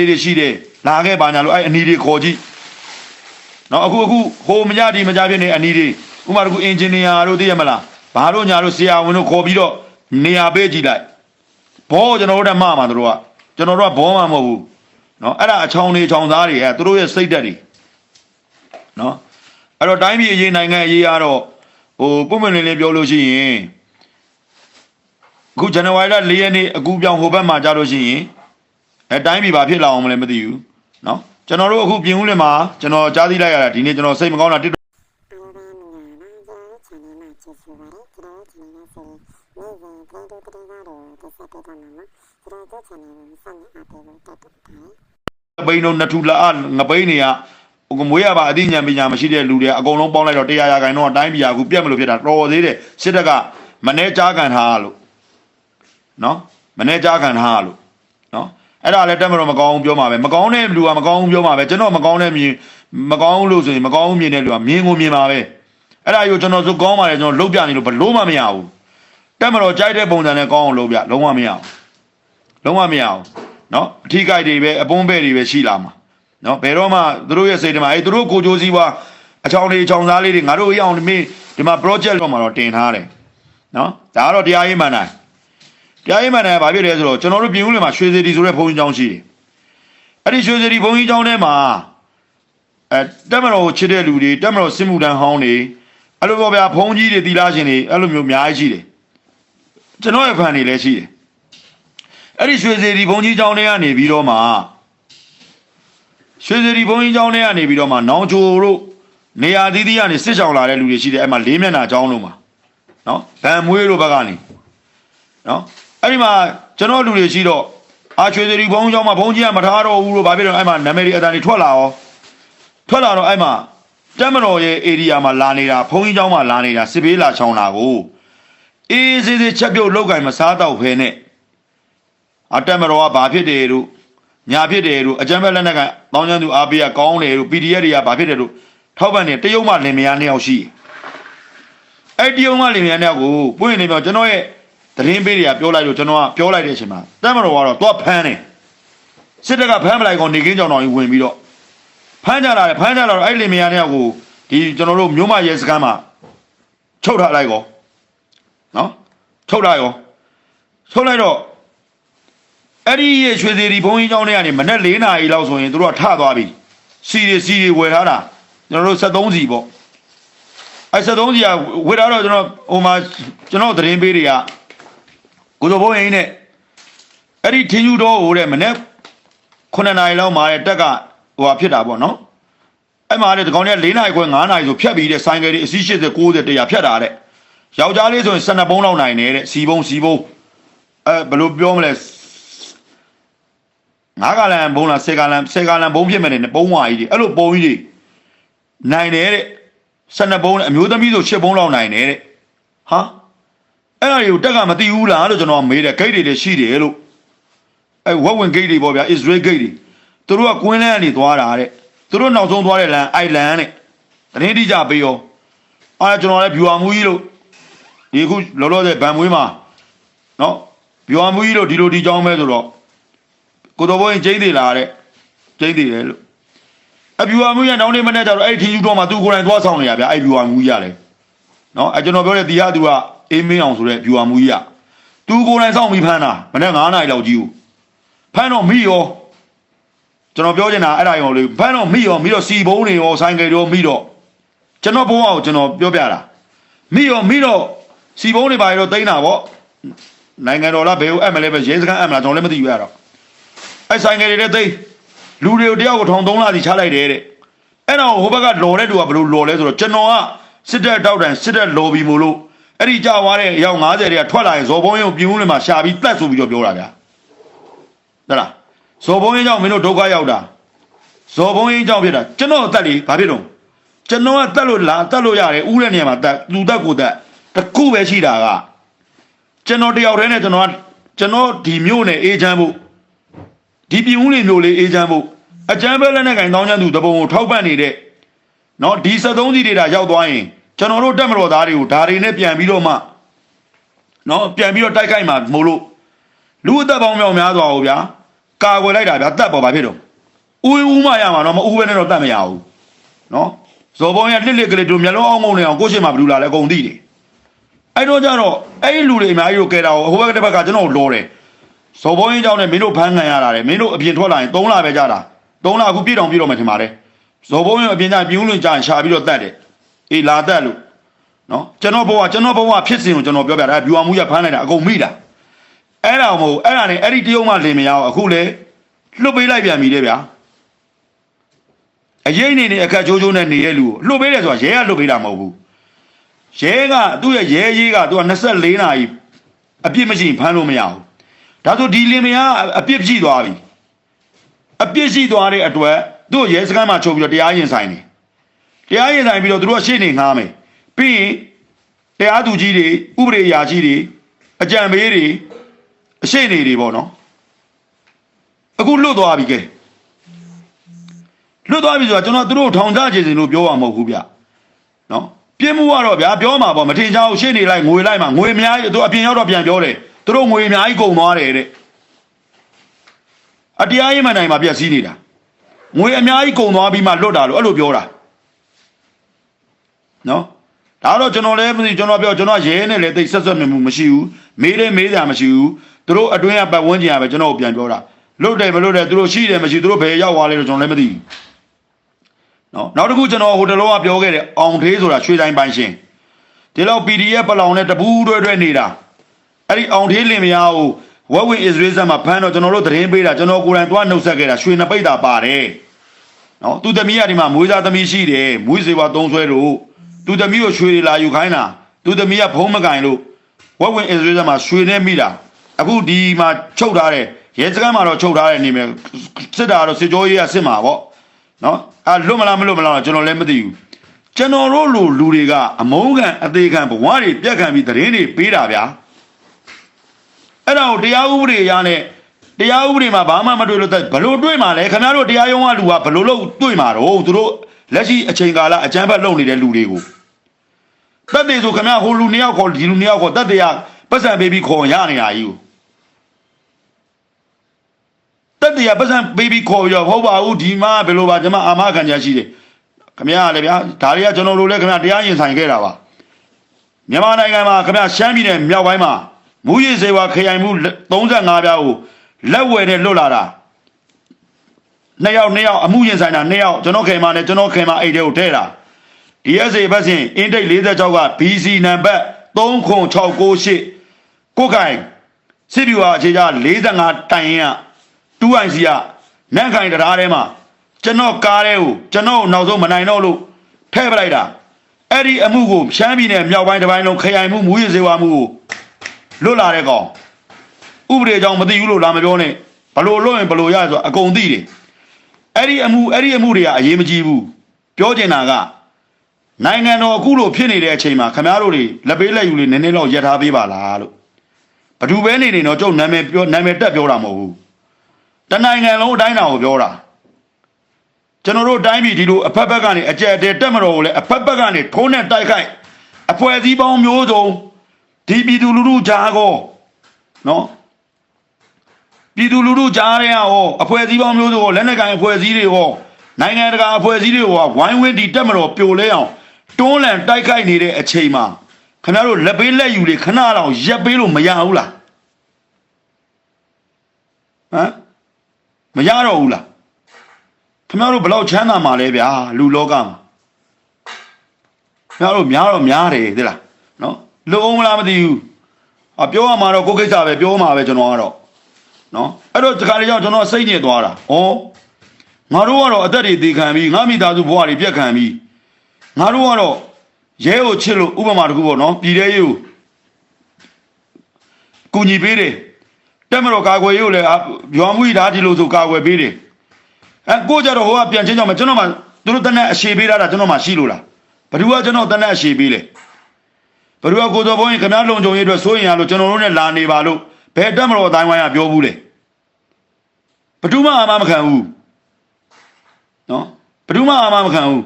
တွေရှိတယ်လာခဲ့ပါညာလို့အဲ့အနီတွေခေါ်ကြည့်နော်အခုဟိုမကြဒီမကြဖြစ်နေအနီတွေဥမာတကူအင်ဂျင်နီယာတို့သိရမလားဘာလို့ညာလို့ဆရာဝန်တို့ခေါ်ပြီးတော့နေရာပေးကြည့်လိုက်ဘောကျွန်တော်တို့တက်မှမှာတို့ကကျွန်တော်တို့ကဘောမှမဟုတ်ဘူးနော်အဲ့ဒါအချောင်းတွေချောင်းသားတွေအဲ့သူတို့ရဲ့စိတ်ဓာတ်တွေနော်အဲ့တော့တိုင်းပြည်အရေးနိုင်ငံအရေးကတော့ဟိုပုံမှန်လေးပြောလို့ရှိရင်အခုဇန်နဝါရီလ4ရက်နေ့အခုပြောင်းဟိုဘက်မှာကြာလို့ရှိရင်အဲတိုင်းပြည်ဘာဖြစ်လာအောင်မလဲမသိဘူးနော်ကျွန်တော်တို့အခုပြင်ဦးလင်မှာကျွန်တော်ကြားသိလိုက်ရတာဒီနေ့ကျွန်တော်စိတ်မကောင်းတာပိန်းတို့နှစ်ထူလာငပိန်းနေရဟိုမွေးရပါအသိဉာဏ်ပညာမရှိတဲ့လူတွေအကုန်လုံးပေါင်းလိုက်တော့100ရာခိုင်နှုန်းအတိုင်းပြည်အခုပြတ်မလို့ဖြစ်တာတော်သေးတယ်စစ်တပ်ကမနေကြားခံထားလို့နော်မနေကြားခံထားလို့နော်အဲ့ဒါလည်းတက်မလို့မကောင်းဘူးပြောမှာပဲမကောင်းတဲ့လူကမကောင်းဘူးပြောမှာပဲကျွန်တော်မကောင်းတဲ့မြင်မကောင်းလို့ဆိုရင်မကောင်းဘူးမြင်တဲ့လူကမြင်ကိုမြင်ပါပဲအဲ့ဒါကိုကျွန်တော်ဆိုကောင်းပါလေကျွန်တော်လှုပ်ပြနေလို့ဘလို့မှမရဘူးတက်မလို့ကြိုက်တဲ့ပုံစံနဲ့ကောင်းအောင်လှုပ်ပြလုံးဝမရဘူးလုံးဝမရဘူးနော်အထီးကြိုက်တွေပဲအပွန်းပဲတွေပဲရှိလာမှာနော်ဘယ်တော့မှသူတို့ရဲ့စိတ်ထဲမှာသူတို့ကိုကြိုးစည်းပွားအချောင်းလေးချောင်းသားလေးတွေငါတို့ရအောင်ဒီမှာ project တော့မှာတော့တင်ထားတယ်နော်ဒါကတော့တရားရေးမှန်တိုင်းတရားရေးမှန်တိုင်းဘာဖြစ်လဲဆိုတော့ကျွန်တော်တို့ပြင်ဦးလင်မှာရွှေစေတီဆိုတဲ့ဘုန်းကြီးကျောင်းရှိတယ်အဲ့ဒီရွှေစေတီဘုန်းကြီးကျောင်းထဲမှာတက်မတော်ကိုချစ်တဲ့လူတွေတက်မတော်စစ်မှုထမ်းဟောင်းတွေအဲ့လိုပေါ့ဗျာဘုန်းကြီးတွေသီလရှင်တွေအဲ့လိုမျိုးအများကြီးရှိတယ်ကျွန်တော်ရဲ့ဖန်တွေလည်းရှိတယ်အဲ့ဒီရွှေစေတီဘုန်းကြီးကျောင်းထဲကနေပြီးတော့မှရွှေစေတီဘုန်းကြီးကျောင်းထဲကနေပြီးတော့မှနောင်ချိုတို့နေရာသီးသီးကနေစစ်ဆောင်လာတဲ့လူတွေရှိတယ်အဲ့မှာ၄မျက်နှာကျောင်းလုံးမှာနော်ဗန်မွေးတို့ဘက်ကနေနော်အဲ့ဒီမှာကျွန်တော်လူတွေရှိတော့အာရွှေစေတီဘုန်းကြီးကျောင်းမှာဘုန်းကြီးကမထားတော့ဘူးလို့ဗာပြတော့အဲ့မှာနာမည်တွေအတန်တွေထွက်လာတော့အဲ့မှာတက်မတော်ရဲ့ area မှာလာနေတာဘုန်းကြီးကျောင်းမှာလာနေတာစစ်ဘေးလာချောင်းတာကိုအေးစေးစေးချက်ပြုတ်လောက်ကင်မစားတော့ဖဲနဲ့အတက်မတော်ကဘာဖြစ်တယ်တို့ညာဖြစ်တယ်တို့အကြမ်းဖက်လက်နက်ကတောင်းကျမ်းသူအားပေးကကောင်းတယ်တို့ PDF တွေကဘာဖြစ်တယ်တို့ထောက်ပံ့နေတရုတ်မှလင်မယား2ယောက်ရှိအဲ့တရုတ်မှလင်မယား2ယောက်ကိုပွင့်နေပြောကျွန်တော်ရဲ့သတင်းပေးတွေကပြောလိုက်လို့ကျွန်တော်ကပြောလိုက်တဲ့အချိန်မှာတက်မတော်ကတော့သွားဖမ်းတယ်စစ်တပ်ကဖမ်းပလိုက်ကောင်နေကင်းကြောင်တော်ကြီးဝင်ပြီးတော့ဖမ်းကြလာတယ်အဲ့လင်မယား2ယောက်ကိုဒီကျွန်တော်တို့မြို့မရဲစခန်းမှာချုပ်ထားလိုက်ကောနော်ချုပ်လိုက်တော့အဲ့ဒီရွှေစေတီဘုန်းကြီးကျောင်းထဲကနေမနေ့4နာရီလောက်ဆိုရင်တို့ကထသွားပြီစီတွေဝယ်ထားတာကျွန်တော်တို့73စီပေါ့အဲ့73စီကဝယ်ထားတော့ကျွန်တော်ဟိုမှာကျွန်တော်သတင်းပေးတွေကကိုစိုးဘုန်းကြီးနဲ့အဲ့ဒီထင်းယူတော်ဟိုတဲ့မနေ့9နာရီလောက်မှာတဲ့တက်ကဟိုဟာဖြစ်တာပေါ့နော်အဲ့မှာတဲ့ဒီကောင်တွေက4နာရီခွဲ5နာရီဆိုဖြတ်ပြီးတဲ့ဆိုင်ကယ်တွေအစီး80 90 100ဖြတ်တာတဲ့ယောက်ျားလေးဆိုရင်12ပုံးလောက်နိုင်နေတဲ့စီပုံးဘယ်လိုပြောမလဲ9 ကလန်ဘုံလား10 ကလန်ဘုံဖြစ်မယ်နဲ့ပုံးဝါကြီးတွေအဲ့လိုပုံကြီးတွေနိုင်တယ်တဲ့12ဘုံအမျိုးသမီးဆို10ဘုံလောက်နိုင်တယ်တဲ့ဟာအဲ့ဒါတွေကိုတက်ကမသိဘူးလားလို့ကျွန်တော်မေးတယ်ဂိတ်တွေလည်းရှိတယ်လို့အဲ့ဝက်ဝင်ဂိတ်တွေပေါ့ဗျာ Israel ဂိတ်တွေသူတို့ကကွင်းလန်းကနေသွားတာတဲ့သူတို့နောက်ဆုံးသွားတဲ့လမ်းအိုက်လန်တဲ့သတင်းတိကျပေးရောအဲ့ကျွန်တော်လည်းဗျူဟာမူကြီးလို့ဒီခုလောလောဆယ်ဗန်မွေးမှာနော်ဗျူဟာမူကြီးလို့ဒီကြောင်းပဲဆိုတော့ကိုတော်ဘုန်းကြီးကျင်းသေးလားတဲ့ကျင်းသေးတယ်လို့အဗျူဟာမူကြီးကနောက်နေ့မနေ့ကျတော့အဲ့ထင်းယူတော့မှသူကိုယ်တိုင်သွားဆောင်နေရဗျာအဲ့ဗျူဟာမူကြီးရတယ်နော်အဲ့ကျွန်တော်ပြောတဲ့ဒီဟာသူကအေးမင်းအောင်ဆိုတဲ့ဗျူဟာမူကြီးကသူကိုယ်တိုင်ဆောင်ပြီးဖမ်းတာမနေ့9နာရီလောက်ကြီးကိုဖမ်းတော့မိရောကျွန်တော်ပြောချင်တာအဲ့ဒါရောလေဖမ်းတော့မိတော့စီဘုံတွေရောဆိုင်ကယ်ရောမိတော့ကျွန်တော်ဘုံအောင်ကျွန်တော်ပြောပြတာမိတော့စီဘုံတွေပါရောတိန်းတာပေါ့နိုင်ငံတော်လားဘယ်ကိုအပ်မလဲပဲရဲစခန်းအပ်မလားကျွန်တော်လည်းမသိဘူးအဲ့တော့အဲ့ဆိုင်ငယ်တွေတဲ့သိလူတွေကိုတယောက်ကို1300လာစီချလိုက်တယ်တဲ့အဲ့တော့ဟိုဘက်ကလော်တဲ့သူကဘယ်လိုလော်လဲဆိုတော့ကျွန်တော်ကစစ်တပ်တောက်တန်စစ်တပ်လော်ပြီးမို့လို့အဲ့ဒီကြာသွားတဲ့အယောက်90တွေကထွက်လာရင်ဇော်ဘုံရုံပြင်ဦးလင်မှာရှာပြီးတက်ဆိုပြီးတော့ပြောတာဗျာဟုတ်လားဇော်ဘုံရင်ကြောင့်မင်းတို့ဒုက္ခရောက်တာဇော်ဘုံရင်ကြောင့်ဖြစ်တာကျွန်တော်အသက်လေးဘာဖြစ်တော့ကျွန်တော်ကတက်လို့ရတယ်ဥတဲ့နေရာမှာတက်လူတက်ကိုတက်တခုပဲရှိတာကကျွန်တော်တယောက်တည်းနဲ့ကျွန်တော်ဒီမြို့နယ်အေးချမ်းဖို့ဒီပြည်ဦးလင်မျိုးလေးအေးချမ်းဖို့အကျန်းပဲလက်နဲ့ကင်တောင်းချမ်းသူတပုံကိုထောက်ပံ့နေတဲ့နော်ဒီ73စီဒေတာရောက်သွားရင်ကျွန်တော်တို့တက်မတော်သားတွေကိုဓာရီနဲ့ပြန်ပြီးတော့မှနော်ပြန်ပြီးတော့တိုက်ခိုက်မှာမို့လို့လူအသက်ပေါင်းမြောက်များသွားဘူးဗျာ ကာကွယ်လိုက်တာဗျာတတ်ပေါ်ပါဖြစ်တော့ဦးမရမှာတော့မဦးပဲနဲ့တော့တတ်မရဘူးနော်ဇော်ဘောင်းရလှစ်ကလေးတို့မျက်လုံးအောင်ငုံနေအောင်ကိုရှင်းမှာဘယ်လိုလာလဲအကုန်သိတယ်အဲ့တော့ကြတော့အဲ့ဒီလူတွေအများကြီးကိုကဲတာဟိုဘက်တစ်ဘက်ကကျွန်တော်လောတယ်ဇော်ဘောင်းကြီးကြောင့်လည်းမင်းတို့ဖမ်းခံရတာလေမင်းတို့အပြင်ထွက်လာရင်3လပဲကြာတာ3လအခုပြည့်တော်ပြည့်တော့မှထင်ပါတယ်ဇော်ဘောင်းကြီးအပြင်ကျပြင်းလွင်ကြာရင်ရှာပြီးတော့တတ်တယ်အေးလာတတ်လို့နော်ကျွန်တော်ဘဝဖြစ်စဉ်ကိုကျွန်တော်ပြောပြတာဗျူဟာမှုရဖမ်းလိုက်တာအကုန်မိတာအဲ့ဒါမဟုတ်အဲ့ဒါနဲ့အဲ့ဒီတရုံမှလင်မရအောင်အခုလေလွတ်ပေးလိုက်ပြန်ပြီလေဗျာအရေးနေအခက်ချိုးချိုးနဲ့နေတဲ့လူကိုလွတ်ပေးတယ်ဆိုတာရဲကလွတ်ပေးတာမဟုတ်ဘူးရဲကသူ့ရဲ့ရဲရေးကသူက24နာရီအပြစ်မရှိဖမ်းလို့မရဘူးဒါဆိုဒီလင်မယားအပြစ်ရှိသွားပြီအပြစ်ရှိသွားတဲ့အတွက်သူ့ရဲစခန်းမှာချုပ်ပြီးတော့တရားရင်ဆိုင်တယ်တရားရင်ဆိုင်ပြီးတော့သူတို့ကရှေ့နေငှားမယ်ပြီးရင်တရားသူကြီးတွေဥပဒေအရာရှိတွေအကြံပေးတွေအရှေ့နေတွေပေါ့နော်အခုလွတ်သွားပြီကဲလွတ်သွားပြီဆိုတာကျွန်တော်တို့ထောင်ချခြင်းလို့ပြောရမှာမဟုတ်ဘူးဗျနော်ပြင်းမှုကတော့ဗျာပြောမှာပေါ့မထင်ကြဘူးရှေ့နေလိုက်ငွေလိုက်မှာငွေအများကြီးသူအပြင်ရောက်တော့ပြန်ပြောတယ်သူတို့ငွေအများကြီးကုန်သွားတယ်တဲ့အတရားရေးမှန်တိုင်းမှာပြက်စီးနေတာငွေအများကြီးကုန်သွားပြီးမှလွတ်တာလို့အဲ့လိုပြောတာနော်ဒါတော့ကျွန်တော်လည်းမသိကျွန်တော်ပြောကျွန်တော်ရဲနဲ့လည်းတိတ်ဆက်ဆက်မှုမရှိဘူးမေးလည်းမေးစရာမရှိဘူးသူတို့အတွင်းကပတ်ဝန်းကျင်ကပဲကျွန်တော်ပြန်ပြောတာလွတ်တယ်မလွတ်တယ်သူတို့ရှိတယ်မရှိသူတို့ဘယ်ရောက်သွားလဲလို့ကျွန်တော်လည်းမသိဘူးနော်နောက်တစ်ခုကျွန်တော်ဟိုတလောကပြောခဲ့တယ်အောင်ထေးဆိုတာရွှေတိုင်းပိုင်းရှင်ဒီလောက် PDF ပလောင်နဲ့တပူးတွဲနေတာအဲ့ဒီအောင်ထေးလင်မယားကိုဝက်ဝင်အစ္စရေးဇက်မှာဖမ်းတော့ကျွန်တော်တို့သတင်းပေးတာကျွန်တော်ကိုယ်တိုင်သွားနှုတ်ဆက်ခဲ့တာရွှေနှစ်ပိတ်တာပါတယ်နော်သူသမီးကဒီမှာမွေးစားသမီးရှိတယ်မွေးစေပါသုံးဆွဲလို့သူသမီးကိုရွှေတွေလာယူခိုင်းတာသူသမီးကဖုံးမကင်လို့ဝက်ဝင်အစ္စရေးဇက်မှာရွှေနဲ့မိတာအခုဒီမှာချုပ်ထားတယ်ရဲစခန်းမှာတော့ချုပ်ထားတယ်နေမယ်စစ်တာတော့စစ်ကြောရေးကစစ်မှာပေါ့နော်လွတ်မလားမလွတ်မလားကျွန်တော်လည်းမသိဘူးကျွန်တော်တို့လူတွေကအမုန်းခံအသေးခံဘဝတွေပြက်ခံပြီးသတင်းတွေပေးတာဗျာအဲ့ဒါကိုတရားဥပဒေရနဲ့တရားဥပဒေမှာဘာမှမတွေ့လို့ဘလို့တွေ့မှာလဲခင်ဗျားတို့တရားရုံးကလူကဘလို့လို့တွေ့မှာတော့သူတို့လက်ရှိအချိန်ကာလအကြမ်းဖက်လုပ်နေတဲ့လူတွေကိုတက်တယ်ဆိုခင်ဗျားဟိုလူနှစ်ယောက်ခေါ်ဒီလူနှစ်ယောက်ခေါ်တက်တယ်ကပတ်စံပေးပြီးခေါ်ရနေတာကြီးကိုတက်တယ်ကပတ်စံပေးပြီးခေါ်ပြီးတော့ဟုတ်ပါဘူးဒီမှာဘယ်လိုပါကျွန်မအာမခံချက်ရှိတယ်ခင်ဗျားလည်းဗျာဒါတွေကကျွန်တော်တို့လည်းခင်ဗျားတရားရင်ဆိုင်ခဲ့တာပါမြန်မာနိုင်ငံမှာခင်ဗျားရှမ်းပြည်နယ်မြောက်ပိုင်းမှာမူရည်စေဝါခရိုင်မှု35ပြားကိုလက်ဝယ်နဲ့လွတ်လာတာ2ယောက်အမှုရင်ဆိုင်တာ2ယောက်ကျွန်တော်ခင်မနဲ့ကျွန်တော်ခင်မအိတ်တွေကိုထဲတာ DSA ဘက်စဉ်အင်းတိတ်46က BC နံပါတ်30698ကိုခိုင်စစ်ဗျူဟာအခြေချ45တိုင်ရင်က 2IC ကနန့်ခိုင်တရားထဲမှာကျွန်တော်ကားတဲ့ကိုကျွန်တော်နောက်ဆုံးမနိုင်တော့လို့ထည့်ပလိုက်တာအဲ့ဒီအမှုကိုရှမ်းပြည်နယ်မြောက်ပိုင်းတစ်ပိုင်းလုံးခရိုင်မှုမူရည်စေဝါမှုကိုလွတ်လာတဲ့ကောင်ဥပဒေကြောင့်မသိဘူးလို့လာမပြောနဲ့ဘလို့လွတ်ရင်ဘလို့ရဆိုအကုန်သိတယ်အဲ့ဒီအမှုတွေကအရေးမကြီးဘူးပြောချင်တာကနိုင်ငံတော်အခုလိုဖြစ်နေတဲ့အချိန်မှာခင်ဗျားတို့တွေလက်ပေးလက်ယူလေးနည်းနည်းတော့ရထားပေးပါလားလို့ဘသူပဲနေတော့ကျုပ်နာမည်တက်ပြောတာမဟုတ်ဘူးတနိုင်ငံလုံးအတိုင်းတာကိုပြောတာကျွန်တော်တို့တိုင်းပြည်ဒီလိုအဖက်ဘက်ကနေအကြက်တဲတက်မတော်ကိုလည်းအဖက်ဘက်ကနေထိုးနဲ့တိုက်ခိုက်အဖွဲ့အစည်းပေါင်းမျိုးစုံဒီပြည်သူလူထုကြားကောနော်ပြည်သူလူထုကြားတဲ့ဟောအဖွဲ့အစည်းပေါင်းမျိုးစုံကိုလက်နက်ကိုင်အဖွဲ့အစည်းတွေဟောနိုင်ငံတကာအဖွဲ့အစည်းတွေဟောဝိုင်းဝန်းဒီတက်မတော်ပြိုလဲအောင်တွန်းလှန်တိုက်ခိုက်နေတဲ့အချိန်မှာခင်ဗျားတို့လက်ပေးလက်ယူတွေခဏလောက်ရက်ပေးလို့မရဘူးလားဟမ်မရတော့ဘူးလားခင်ဗျားတို့ဘယ်လောက်ချမ်းသာမှာလဲဗျာလူလောကမှာခင်ဗျားတို့များတော့များတယ်သိလားနော်လုံအောင်လားမသိဘူးပြောရမှာတော့ကိုယ်ကိစ္စပဲပြောမှာပဲကျွန်တော်ကတော့နော်အဲ့တော့ဒီခါလေးကြောင့်ကျွန်တော်စိတ်ညစ်သွားတာဩငါတို့ကတော့အသက်တွေတည်ခံပြီးငါမိသားစုဘဝတွေပြက်ခံပြီးငါတို့ကတော့ရဲကိုချစ်လို့ဥပမာတခုပေါ့နော်ပြည်တဲ့ရေးကိုကူညီပေးတယ်တက်မတော်ကာကွယ်ရေးကိုလည်းရွာမှုကြီးဓာတ်ဒီလိုဆိုကာကွယ်ပေးတယ်ကိုကြတော့ဟိုကပြန်ချင်းကြောင့်မကျွန်တော်မှသူတို့တနက်အရှိပေးတာကျွန်တော်မှရှိလို့လားဘယ်သူကကျွန်တော်တနက်အရှိပေးလဲဘယ်သူကကိုတော်ဘုန်းကြီးခင်ဗျားလုံခြုံရေးအတွက်စိုးရင်ရလို့ကျွန်တော်တို့နဲ့လာနေပါလို့ဘယ်တက်မတော်အတိုင်းဝိုင်းကပြောဘူးလေဘယ်သူမှအာမမခံဘူးနော်ဘယ်သူမှအာမမခံဘူး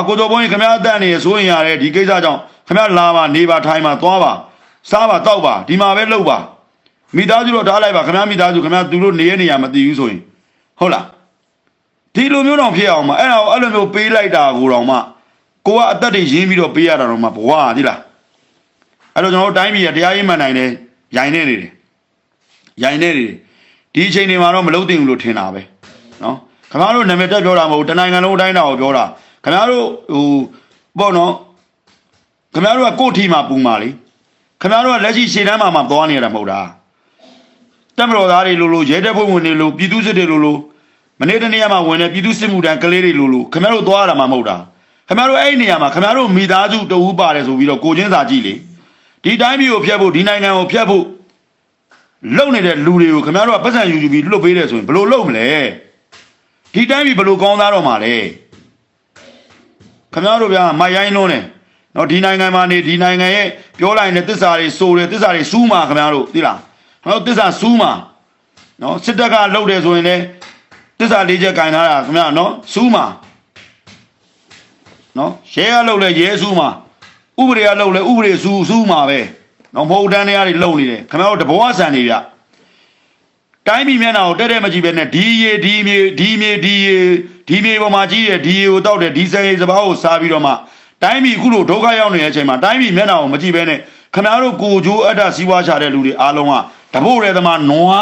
ကိုတော်ဘုန်းကြီးခင်ဗျားအတန်းနေစိုးရင်ရတယ်ဒီကိစ္စကြောင့်ခင်ဗျားလာပါနေပါထိုင်ပါသွားပါစားပါတောက်ပါဒီမှာပဲလှုပ်ပါ မိသားစုတော့ထားလိုက်ပါခင်ဗျားမိသားစုခင်ဗျားသူတို့နေရနေရမသိဘူးဆိုရင်ဟုတ်လားဒီလိုမျိုးတော့ဖြစ်အောင်မအဲ့ဒါအဲ့လိုမျိုးပေးလိုက်တာကိုတော့မှကိုကအသက်တွေရင်းပြီးတော့ပေးရတာတော့မှဘဝသိလားအဲ့တော့ကျွန်တော်တို့တိုင်းပြည်ကတရားရေးမှန်နိုင်တယ်ရိုင်နေနေတယ်ရိုင်နေနေတယ်ဒီအချိန်တွေမှာတော့မလုံးသိဘူးလို့ထင်တာပဲနော်ခင်ဗျားတို့နာမည်တက်ပြောတာမဟုတ်တနိုင်ငံလုံးအတိုင်းတာကိုပြောတာခင်ဗျားတို့ဟိုပေါ့နော်ခင်ဗျားတို့ကကို့ထီမှာပူမာလေခင်ဗျားတို့ကလက်ရှိရှေ့တန်းမှာသွားနေရတာမဟုတ်တာတက်မတော်သားတွေလိုရဲတပ်ဖွဲ့ဝင်တွေလိုပြည်သူစစ်တွေလိုမနေ့တနေ့မှဝင်တဲ့ပြည်သူစစ်မှုတန်းကလေးတွေလိုခင်ဗျားတို့သွားရတာမှမဟုတ်တာခင်ဗျားတို့အဲ့ဒီနေရာမှာခင်ဗျားတို့မိသားစုတဝူးပါတယ်ဆိုပြီးတော့ကိုချင်းစာကြည့်လေဒီတိုင်းပြည်ကိုဖျက်ဖို့ဒီနိုင်ငံကိုဖျက်ဖို့လုံနေတဲ့လူတွေကိုခင်ဗျားတို့ကပတ်စံယူပြီးလွတ်ပေးတယ်ဆိုရင်ဘယ်လိုလုပ်မလဲဒီတိုင်းပြည်ဘယ်လိုကောင်းသားတော့မှာလဲခင်ဗျားတို့ဗျာမိုက်ရိုင်းလုံးနေနော်ဒီနိုင်ငံမှာနေဒီနိုင်ငံရဲ့ပြောလိုက်တဲ့သစ္စာတွေစိုးတယ်သစ္စာတွေစူးမှာခင်ဗျားတို့သိလားခင်ဗျားတို့သစ္စာစူးမှာနော်စစ်တပ်ကလှုပ်တယ်ဆိုရင်လည်းသစ္စာ၄ချက်ကင်ထားတာခင်ဗျာနော်စူးမှာနော်ရဲကလှုပ်လဲရဲစူးမှာဥပဒေကလှုပ်လဲဥပဒေစူးမှာပဲနော်မဟုတ်တန်းတရားတွေလှုပ်နေတယ်ခင်ဗျားတို့တဘောဆန်နေကြတိုင်းပြည်မျက်နှာကိုတဲ့မကြည့်ပဲနဲ့ဒီမြေပေါ်မှာကြီးတယ်ဒီရေကိုတောက်တယ်ဒီစံရိပ်စပါးကိုစားပြီးတော့မှတိုင်းပြည်ခုလိုဒုက္ခရောက်နေတဲ့အချိန်မှာတိုင်းပြည်မျက်နှာကိုမကြည့်ပဲနဲ့ခင်ဗျားတို့ကိုကြိုးအတ္တစီးပွားချတဲ့လူတွေအားလုံးကတဘို့ရဲသမားနွား